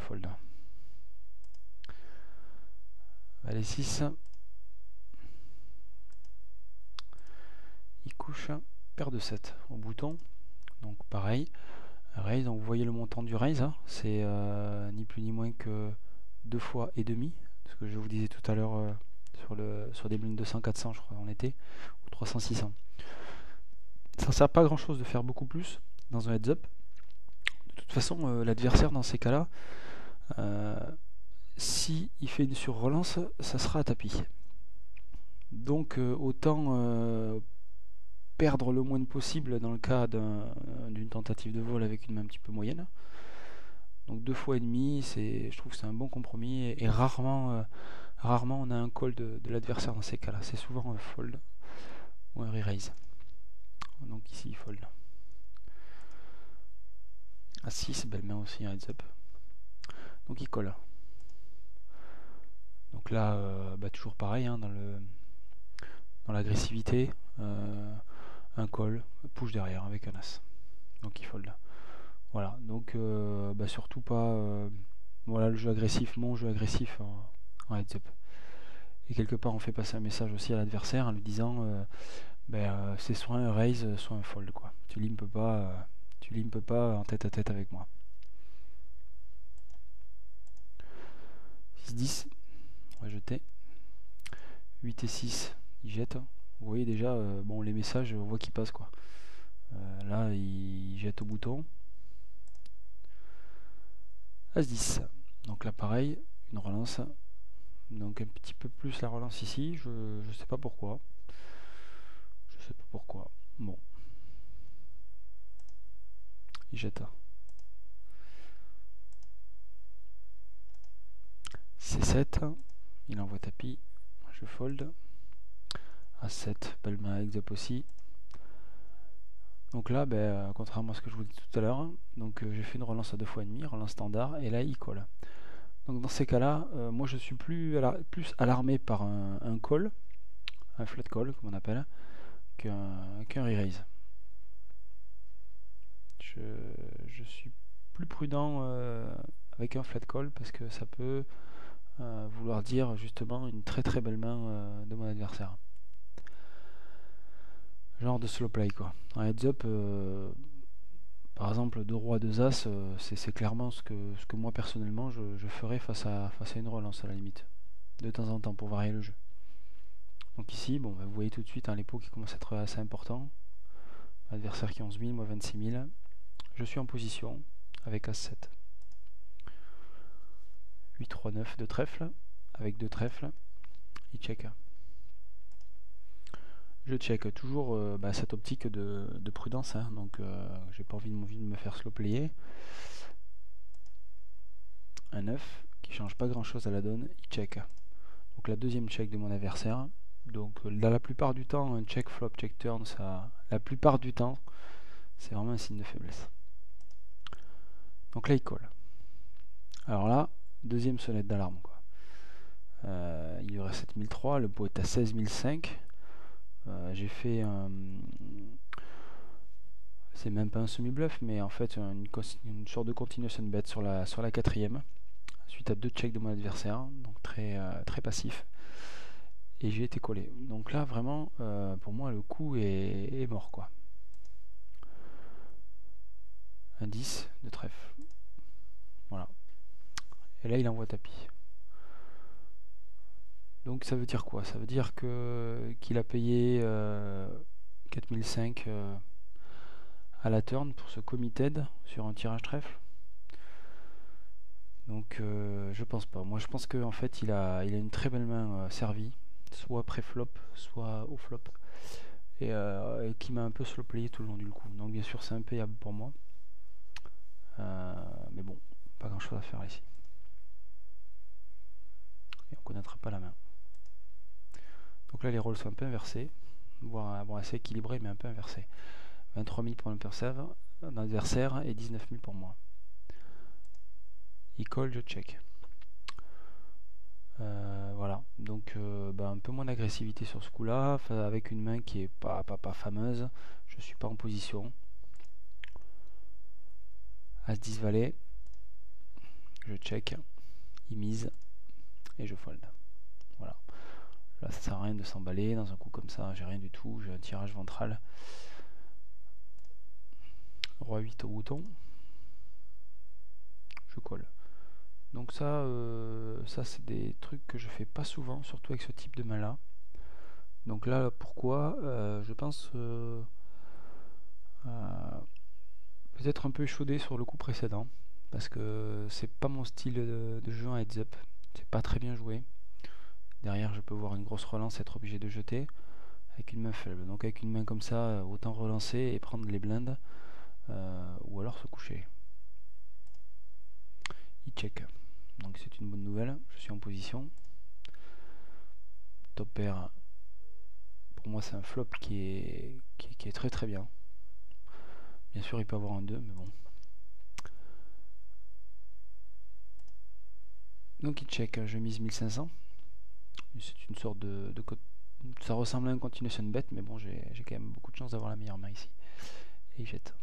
fold. Valet 6. Il couche, paire de 7 au bouton. Donc pareil, raise, donc vous voyez le montant du raise, hein, c'est ni plus ni moins que 2 fois et demi, ce que je vous disais tout à l'heure sur des blinds 200-400 je crois on était, ou 300-600. Ça ne sert pas à grand chose de faire beaucoup plus dans un heads up. De toute façon l'adversaire dans ces cas là, si il fait une sur-relance, ça sera à tapis. Donc autant perdre le moins possible dans le cas d'une tentative de vol avec une main un petit peu moyenne. Donc 2 fois et demi, je trouve que c'est un bon compromis, et rarement on a un call de l'adversaire dans ces cas-là. C'est souvent un fold ou un re-raise. Donc ici il fold. À 6, belle main aussi, un heads up. Donc il colle. Donc là, toujours pareil, hein, dans l'agressivité, un call, push derrière avec un as. Donc il fold. Voilà, donc surtout pas voilà le jeu agressif, mon jeu agressif en heads up. Et quelque part on fait passer un message aussi à l'adversaire en lui disant c'est soit un raise, soit un fold quoi. Tu limpes pas en tête à tête avec moi. 6-10, on va jeter. 8 et 6, il jette. Vous voyez déjà, les messages, on voit qu'ils passent quoi. Là, il jette au bouton. As-10, donc là pareil, une relance. Donc un petit peu plus la relance ici, je sais pas pourquoi. Bon. Il jette. C7, il envoie tapis, je fold. A7, belle main avec zap aussi. Donc là, contrairement à ce que je vous dis tout à l'heure, donc j'ai fait une relance à 2 fois et demi, relance standard, et là il colle. Donc dans ces cas-là, moi je suis plus alarmé par un call, un flat call comme on appelle, qu'un re-raise. Je suis plus prudent avec un flat call parce que ça peut vouloir dire justement une très très belle main de mon adversaire. Genre de slow play quoi. En heads up, par exemple 2 rois 2 as, c'est clairement ce que moi personnellement je ferais face à une relance à la limite, de temps en temps pour varier le jeu. Donc ici, vous voyez tout de suite les pots qui commencent à être assez importants. Adversaire qui est 11 000, moi 26 000. Je suis en position avec As-7. 8-3-9 de trèfle, avec 2 trèfles, il check. Je check toujours cette optique de prudence, hein, donc j'ai pas envie de me faire slow player. Un 9 qui change pas grand chose à la donne, il check. Donc la deuxième check de mon adversaire. Donc la plupart du temps, un check flop, check turn, ça, la plupart du temps, c'est vraiment un signe de faiblesse. Donc là il colle. Alors là, deuxième sonnette d'alarme quoi. Il y aurait 7003, le pot est à 16005. J'ai fait c'est même pas un semi-bluff, mais en fait une sorte de continuation bet sur la quatrième, suite à 2 checks de mon adversaire, donc très passif. Et j'ai été collé. Donc là vraiment, pour moi le coup est mort quoi. Un 10 de trèfle. Voilà. Et là il envoie tapis. Donc ça veut dire quoi? Ça veut dire qu'il a payé 4005 à la turn pour ce committed sur un tirage trèfle. Donc je pense pas. Moi je pense qu'en fait il a une très belle main servie, soit pré-flop, soit au flop. Et qui m'a un peu slow playé tout le long du coup. Donc bien sûr c'est impayable pour moi. Mais bon, pas grand chose à faire ici. Et on connaîtra pas la main. Donc là les rôles sont un peu inversés, voire assez équilibrés mais un peu inversés. 23 000 pour l'adversaire et 19 000 pour moi. Il colle, je check. Voilà, donc un peu moins d'agressivité sur ce coup là, avec une main qui est pas fameuse. Je suis pas en position. As 10 valet, je je check, il mise et je fold. Voilà. Là ça sert à rien de s'emballer dans un coup comme ça, j'ai rien du tout, j'ai un tirage ventral. Roi 8 au bouton. Je colle. Donc ça c'est des trucs que je fais pas souvent, surtout avec ce type de main là. Donc là pourquoi je pense peut-être un peu échaudé sur le coup précédent, parce que c'est pas mon style de jeu en heads up, c'est pas très bien joué. Derrière je peux voir une grosse relance, être obligé de jeter avec une main faible. Donc avec une main comme ça, autant relancer et prendre les blindes, ou alors se coucher. Il check. Donc c'est une bonne nouvelle, je suis en position. Top pair, pour moi c'est un flop qui est très très bien. Bien sûr il peut avoir un 2, mais bon. Donc il check, je mise 1500. C'est une sorte de ça ressemble à un continuation bet, mais bon j'ai quand même beaucoup de chance d'avoir la meilleure main ici. Et il jette.